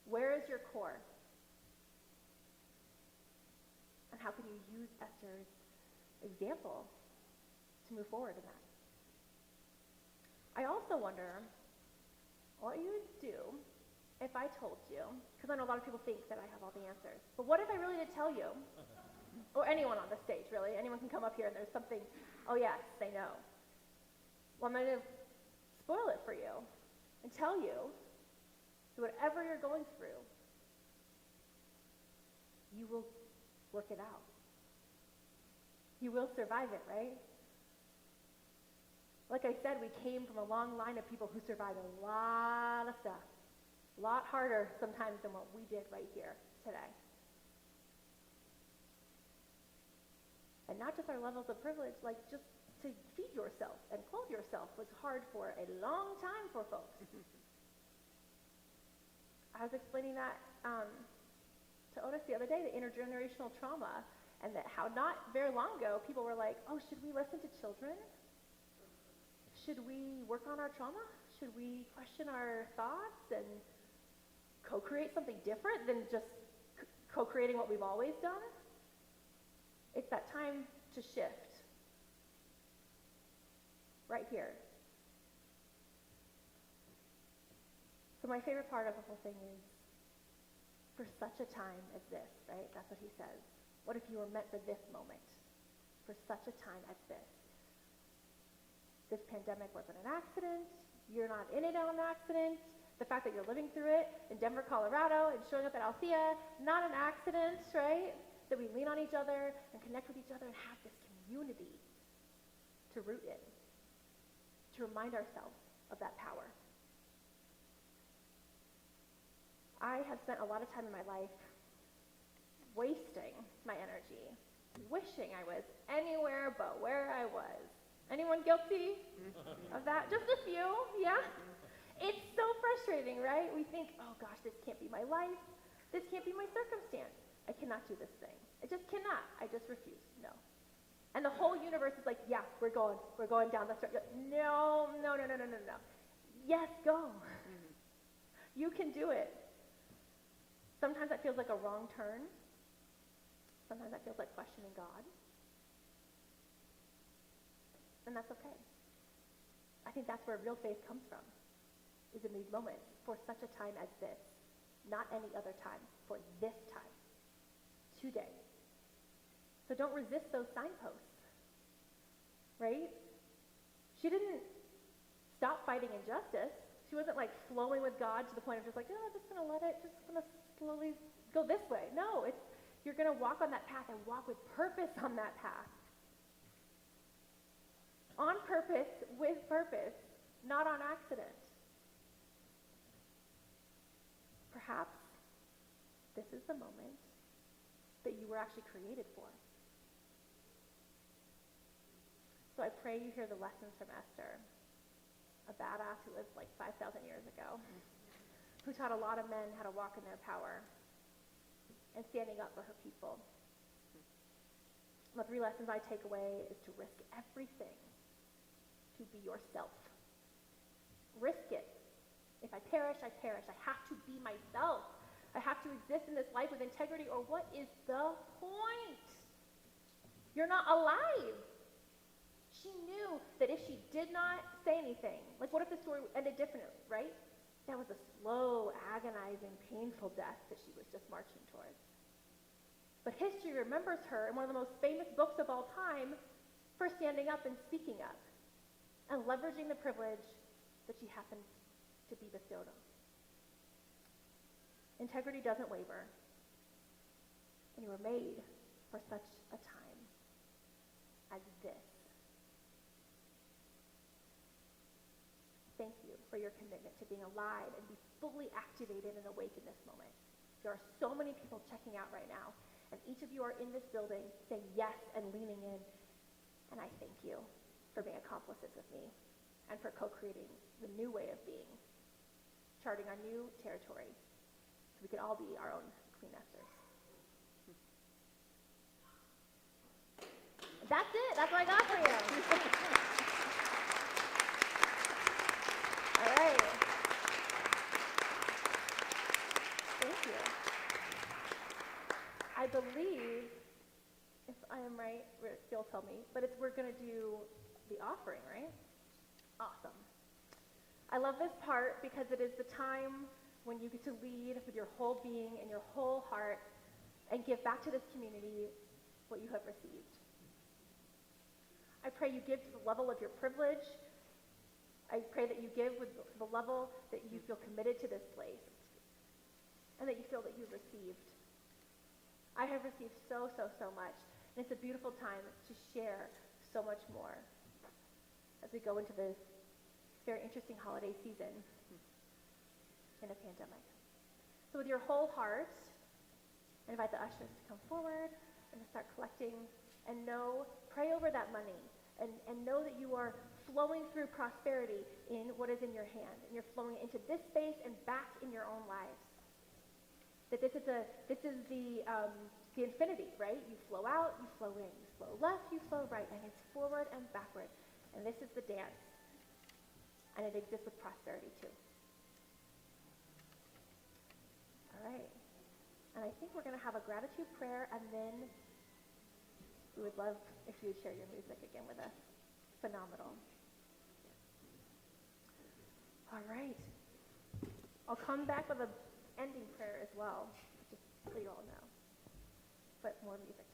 Speaker 5: Where is your core? And how can you use Esther's example to move forward in that? I also wonder what you would do if I told you, because I know a lot of people think that I have all the answers, but what if I really did tell you, or anyone on the stage really, anyone can come up here and there's something, oh yes, they know. Well, I'm going to spoil it for you and tell you that whatever you're going through, you will work it out. You will survive it, right? Like I said, we came from a long line of people who survived a lot of stuff. A lot harder sometimes than what we did right here today. And not just our levels of privilege, like just to feed yourself and clothe yourself was hard for a long time for folks. I was explaining that to Otis the other day, the intergenerational trauma, and that how not very long ago people were like, oh, should we listen to children? Should we work on our trauma? Should we question our thoughts and co-create something different than just co-creating what we've always done? It's that time to shift. Right here. So my favorite part of the whole thing is, for such a time as this, right? That's what he says. What if you were meant for this moment? For such a time as this. This pandemic wasn't an accident. You're not in it on an accident. The fact that you're living through it in Denver, Colorado, and showing up at Althea, not an accident, right? That we lean on each other and connect with each other and have this community to root in, to remind ourselves of that power. I have spent a lot of time in my life wasting my energy, wishing I was anywhere but where I was. Anyone guilty of that? Just a few, yeah? It's so frustrating, right? We think, oh gosh, this can't be my life. This can't be my circumstance. I cannot do this thing. I just cannot. I just refuse. No. And the whole universe is like, yeah, we're going down the street. No. Yes, go. You can do it. Sometimes that feels like a wrong turn. Sometimes that feels like questioning God. And that's okay. I think that's where real faith comes from, is in these moments, for such a time as this. Not any other time, for this time. Today. So don't resist those signposts, right? She didn't stop fighting injustice. She wasn't like flowing with God to the point of just like, oh, I'm just going to let it, just going to slowly go this way. No, it's you're going to walk on that path and walk with purpose on that path. On purpose, with purpose, not on accident. Perhaps this is the moment that you were actually created for. So I pray you hear the lessons from Esther, a badass who lived like 5,000 years ago, who taught a lot of men how to walk in their power and standing up for her people. The 3 lessons I take away is to risk everything to be yourself. Risk it. If I perish, I perish. I have to be myself. I have to exist in this life with integrity, or what is the point? You're not alive. She knew that if she did not say anything, like what if the story ended differently, right? That was a slow, agonizing, painful death that she was just marching towards. But history remembers her in one of the most famous books of all time for standing up and speaking up and leveraging the privilege that she happened to be bestowed on. Integrity doesn't waver, and you were made for such a time as this. Thank you for your commitment to being alive and be fully activated and awake in this moment. There are so many people checking out right now, and each of you are in this building saying yes and leaning in, and I thank you. for being accomplices with me and for co-creating the new way of being, charting our new territory so we can all be our own Queen Esters. That's it. That's what I got for you. All right. Thank you. I believe, if I am right, you'll tell me, but we're going to do the offering, right? Awesome. I love this part because it is the time when you get to lead with your whole being and your whole heart and give back to this community what you have received. I pray you give to the level of your privilege. I pray that you give with the level that you feel committed to this place and that you feel that you've received. I have received so, so, so much. And it's a beautiful time to share so much more as we go into this very interesting holiday season in a pandemic. So with your whole heart, invite the ushers to come forward and to start collecting, and pray over that money and know that you are flowing through prosperity in what is in your hand, and you're flowing into this space and back in your own lives. That this is the infinity, right? You flow out, you flow in, you flow left, you flow right, and it's forward and backward. And this is the dance. And it exists with prosperity too. All right. And I think we're going to have a gratitude prayer, and then we would love if you would share your music again with us. Phenomenal. All right. I'll come back with an ending prayer as well, just so you all know. But more music to come.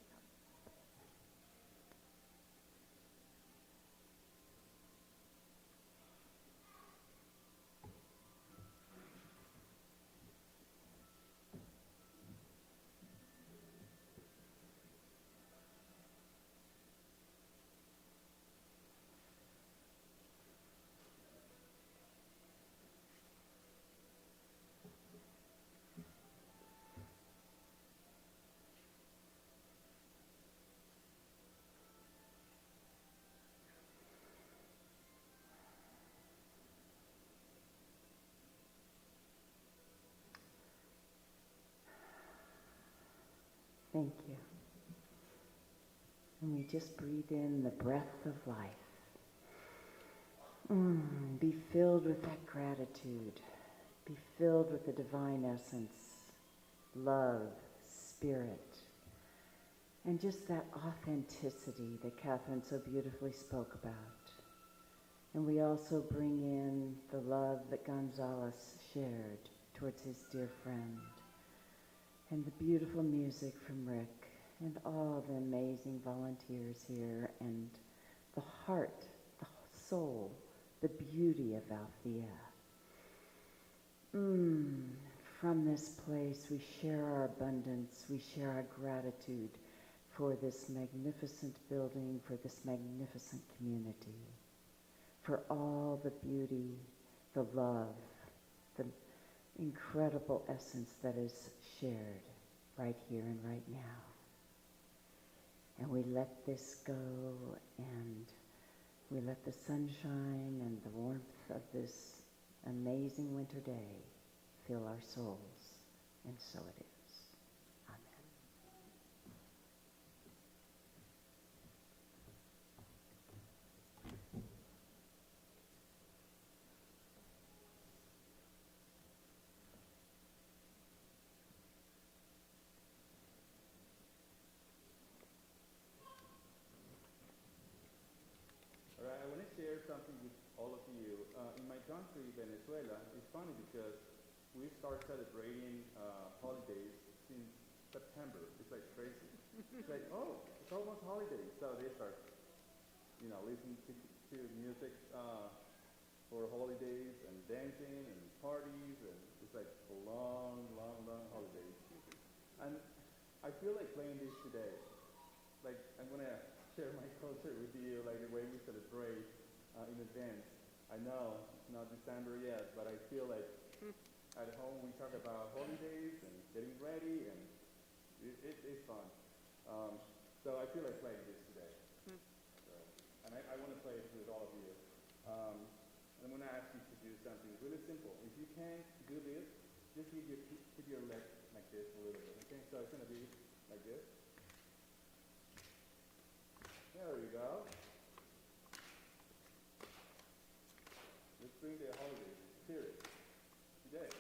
Speaker 6: Thank you. And we just breathe in the breath of life. Be filled with that gratitude. Be filled with the divine essence, love, spirit, and just that authenticity that Catherine so beautifully spoke about. And we also bring in the love that Gonzalez shared towards his dear friend, and the beautiful music from Rick, and all the amazing volunteers here, and the heart, the soul, the beauty of Althea. From this place, we share our abundance, we share our gratitude for this magnificent building, for this magnificent community, for all the beauty, the love, the incredible essence that is shared right here and right now. And we let this go, and we let the sunshine and the warmth of this amazing winter day fill our souls, and so it is. Amen.
Speaker 1: All right, I want to share something with all of you. In my country, Venezuela, it's funny because we start celebrating holidays since September. It's like crazy. It's like, oh, it's almost holidays. So they start, listening to music for holidays and dancing and parties, and it's like a long, long, long holiday. And I feel like playing this today. Like, I'm going to share my culture with you, like the way we celebrate in advance. I know it's not December yet, but I feel like at home we talk about holidays and getting ready, and it's fun. So I feel like playing this today. So, and I want to play it with all of you. I'm going to ask you to do something really simple. If you can't do this, just keep your leg like this a little bit. Okay, so it's going to be like this. There you go. Let's bring the holiday spirit today.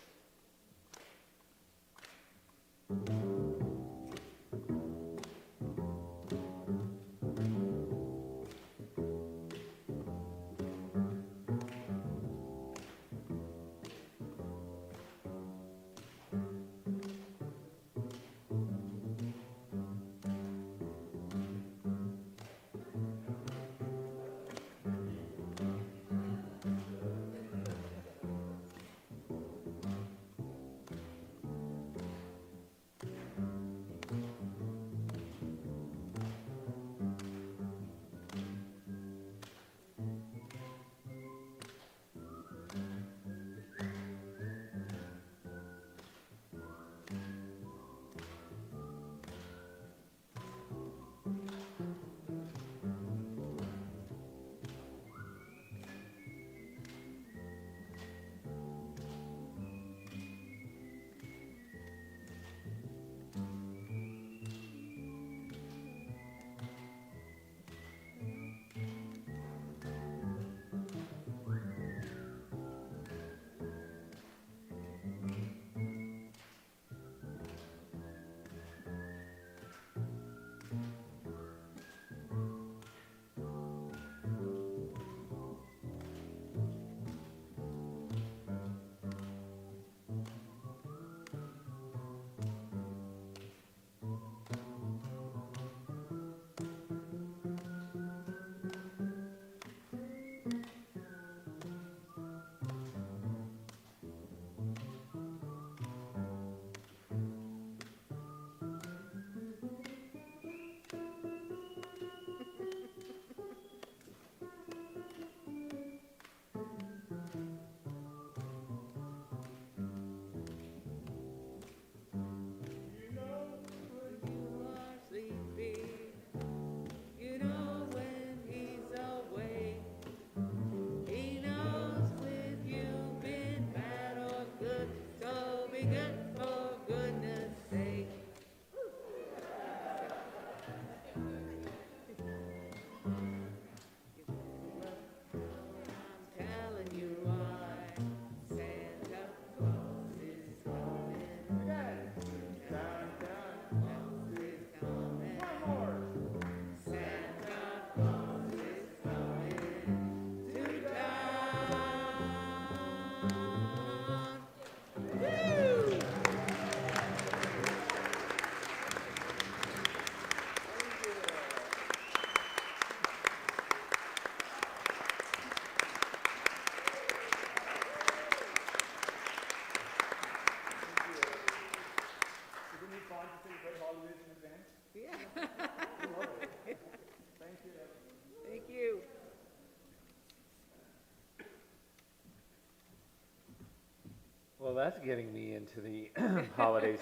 Speaker 2: Well, that's getting me into the holiday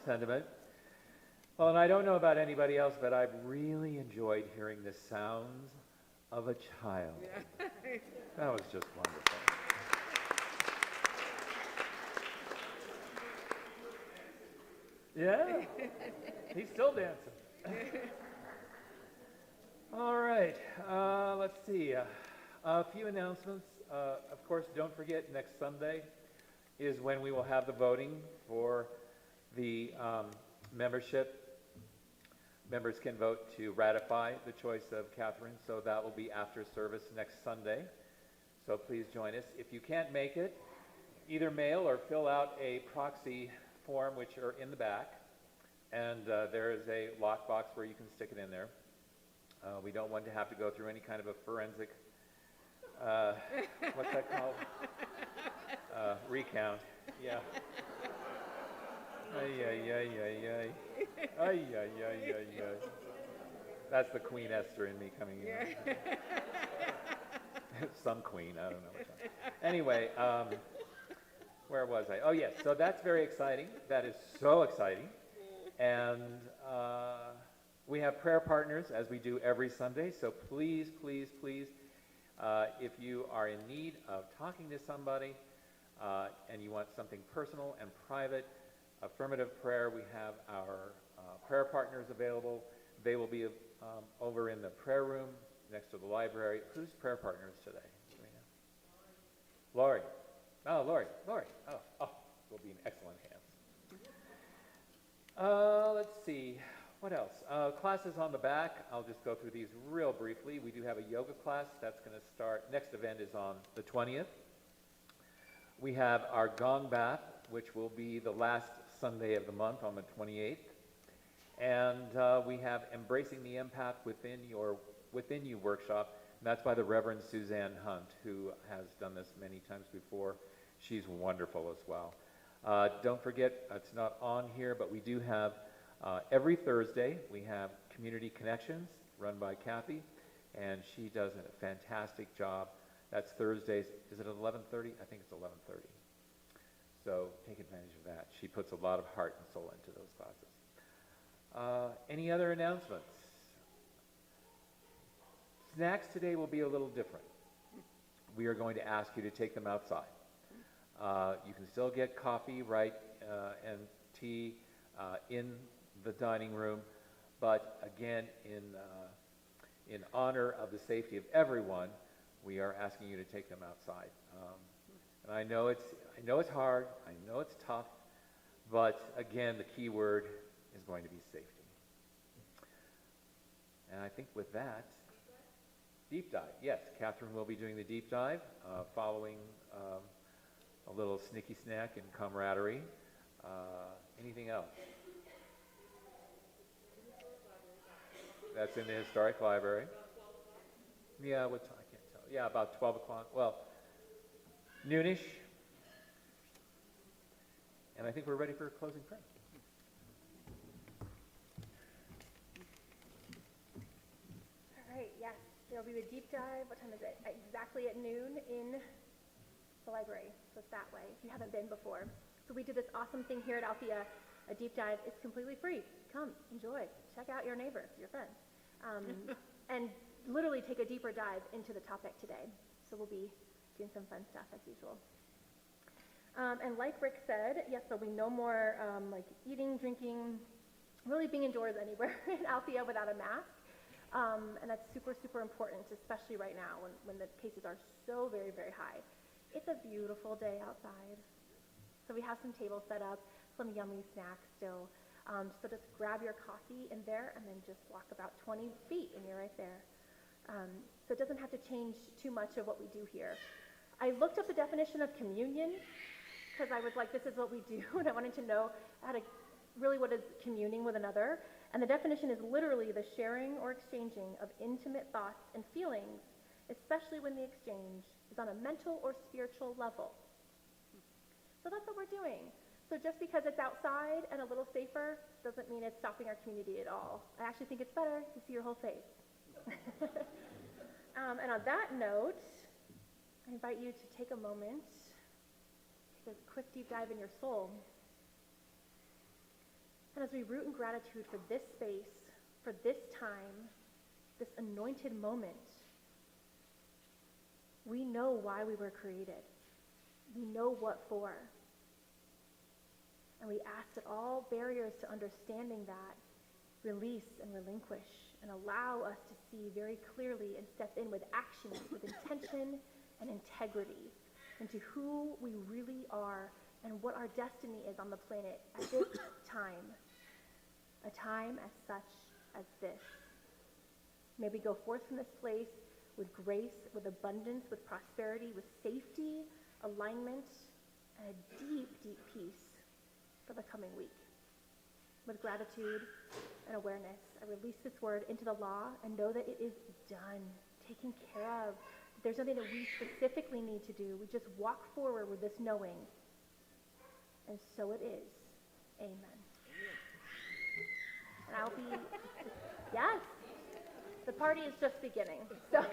Speaker 2: sentiment. Well, and I don't know about anybody else, but I've really enjoyed hearing the sounds of a child. That was just wonderful. Yeah, he's still dancing. All right, let's see. A few announcements. Of course, don't forget, next Sunday is when we will have the voting for the membership. Members can vote to ratify the choice of Catherine, so that will be after service next Sunday. So please join us. If you can't make it, either mail or fill out a proxy form, which are in the back, and there is a lockbox where you can stick it in there. We don't want to have to go through any kind of a forensic, what's that called? Recount. Yeah. Ay, ay, ay, ay, ay. Ay, ay, ay, ay, ay. That's the Queen Esther in me coming in. Some queen, I don't know which one. Anyway, where was I? Oh, yes, so that's very exciting. That is so exciting. And We have prayer partners, as we do every Sunday, so please, please, please, if you are in need of talking to somebody and you want something personal and private, affirmative prayer, we have our prayer partners available. They will be over in the prayer room next to the library. Who's prayer partners today? Lori. Oh, Lori. Oh, we'll be in excellent hands. Let's see. What else? Classes on the back. I'll just go through these real briefly. We do have a yoga class. That's going to start. Next event is on the 20th. We have our gong bath, which will be the last Sunday of the month on the 28th. And we have Embracing the Empath Within You workshop. And that's by the Reverend Suzanne Hunt, who has done this many times before. She's wonderful as well. Don't forget, it's not on here, but we do have every Thursday, we have Community Connections run by Kathy, and she does a fantastic job. That's Thursdays. Is it 11:30? I think it's 11:30. So take advantage of that. She puts a lot of heart and soul into those classes. Any other announcements? Snacks today will be a little different. We are going to ask you to take them outside. You can still get coffee, right, and tea in the dining room, but again, in honor of the safety of everyone, we are asking you to take them outside. And I know it's hard, I know it's tough, but again, the key word is going to be safety. And I think with that, deep dive. Yes, Catherine will be doing the deep dive, following a little sneaky snack and camaraderie. Anything else? That's in the historic library. Yeah, what time? I can't tell. Yeah, about 12 o'clock. Well, noonish. And I think we're ready for a closing prayer.
Speaker 5: All right, yes, there will be the deep dive. What time is it? Exactly at noon in the library. So it's that way, if you haven't been before. So we do this awesome thing here at Althea, a deep dive. It's completely free. Come, enjoy. Check out your neighbors, your friends. And literally take a deeper dive into the topic today. So we'll be doing some fun stuff as usual. And like Rick said, yes, there'll be no more like eating, drinking, really being indoors anywhere in Althea without a mask. And that's super, super important, especially right now when the cases are so very, very high. It's a beautiful day outside. So we have some tables set up, some yummy snacks still. So just grab your coffee in there and then just walk about 20 feet and you're right there. So it doesn't have to change too much of what we do here. I looked up the definition of communion because I was like, this is what we do, and I wanted to know really what is communing with another. And the definition is literally the sharing or exchanging of intimate thoughts and feelings, especially when the exchange is on a mental or spiritual level. So that's what we're doing. So just because it's outside and a little safer doesn't mean it's stopping our community at all. I actually think it's better to see your whole face. And on that note, I invite you to take a moment, take a quick deep dive in your soul. And as we root in gratitude for this space, for this time, this anointed moment, we know why we were created. We know what for. And we ask that all barriers to understanding that release and relinquish and allow us to see very clearly and step in with action, with intention and integrity into who we really are and what our destiny is on the planet at this time, a time as such as this. May we go forth from this place with grace, with abundance, with prosperity, with safety, alignment, and a deep, deep peace for the coming week. With gratitude and awareness, I release this word into the law and know that it is done, taken care of. There's nothing that we specifically need to do. We just walk forward with this knowing. And so it is. Amen. And I'll be, yes, the party is just beginning. So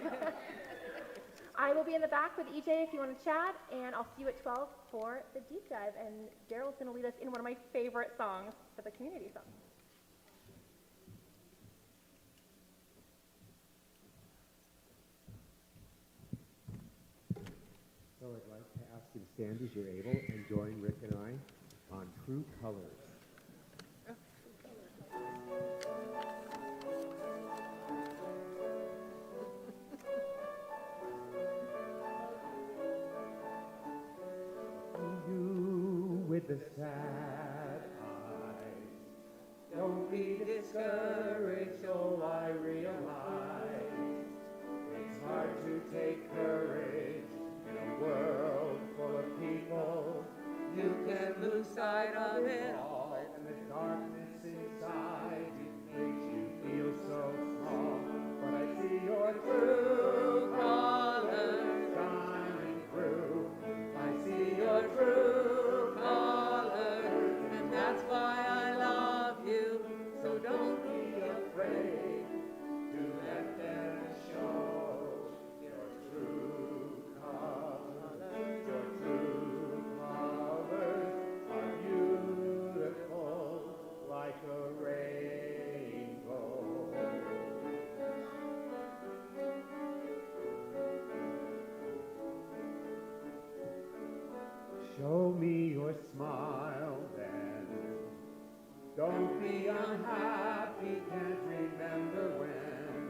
Speaker 5: I will be in the back with EJ if you want to chat, and I'll see you at 12 for the deep dive. And Daryl's going to lead us in one of my favorite songs for the community song.
Speaker 3: stand as you're able and join Rick and I on True Colors. You with the sad eyes, don't be discouraged, oh I realize it's hard to take courage in a world full of people. You can lose sight of it all, and the darkness inside it makes you feel so small. But I see your true colors shining through. I see your true colors, and that's why I love you. So don't be afraid to let them show your true colors. Your true colors are beautiful like a rainbow. Show me your smile then. Don't be unhappy, can't remember when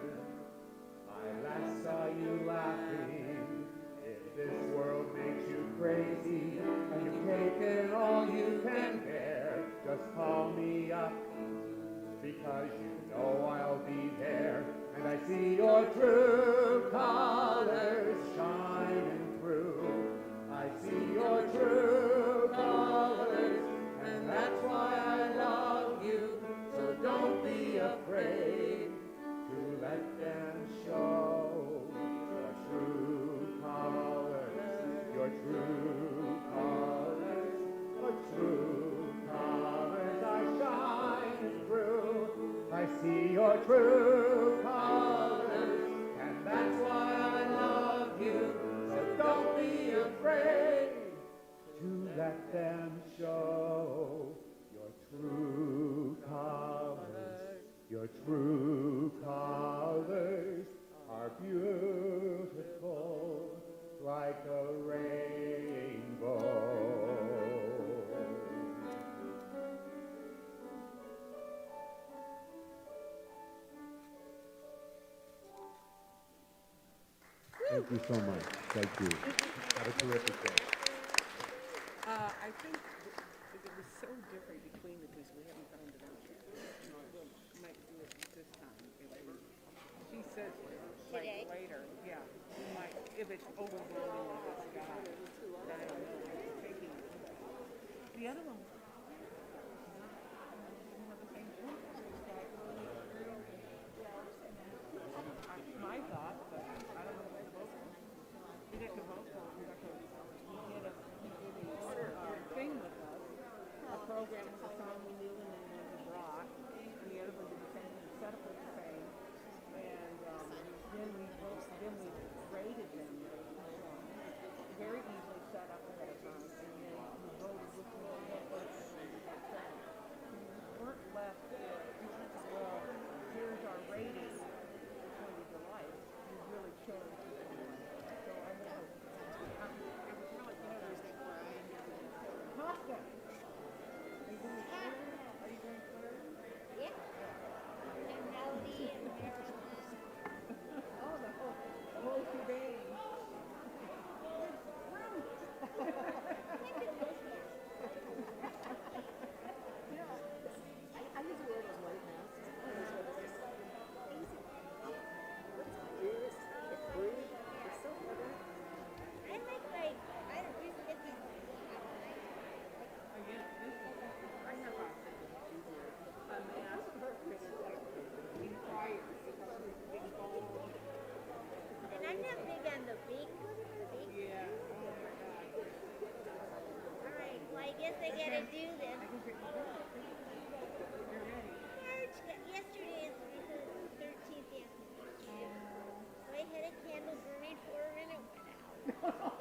Speaker 3: I last saw you laughing. If this world makes you crazy and you've taken all you can bear, just call me up, because you know I'll be there. And I see your true colors shining through. I see your true colors, and that's why I love you. So don't be afraid to let them show your true colors, your true colors, your true colors are shining through. I see your true colors, and that's why I love you. So don't be afraid to let them show your true colors. Your true colors are beautiful like a rainbow. Thank you so much. Thank you. Have a terrific day.
Speaker 7: I think it was so different between the two, so we haven't found it out yet. We might do it this time. She says like
Speaker 8: Today?
Speaker 7: later, yeah. We might, if it's overwhelming with this guy. I don't know. I was thinking. The other one. My thought, but I don't know what the vote was. We got to vote for it. We did a thing with us, a program with a song we knew and then one we brought, and the other one did the same thing, set up with the same, and then we rated them, very easily set up ahead of time, and then we voted which one we voted. We weren't left with, well, here's our rating, which one did you like? We really chose which one. So I know, it was really interesting. Costa. Are you going third? Are you going third?
Speaker 8: Yeah. And Melody and Marilyn.
Speaker 7: Oh, the whole shebang.
Speaker 9: I usually wear those white masks. I usually wear those easy. What's this? It's blue. It's so pretty.
Speaker 8: I don't usually get these.
Speaker 7: I have a mask that is like required because we're getting old.
Speaker 8: And I'm not big on the big.
Speaker 7: Yeah. Oh my God.
Speaker 8: All right. Well, I guess I gotta do this.
Speaker 7: You're ready.
Speaker 8: March. Yesterday is the 13th anniversary. So I had a candle burning for her and it went out.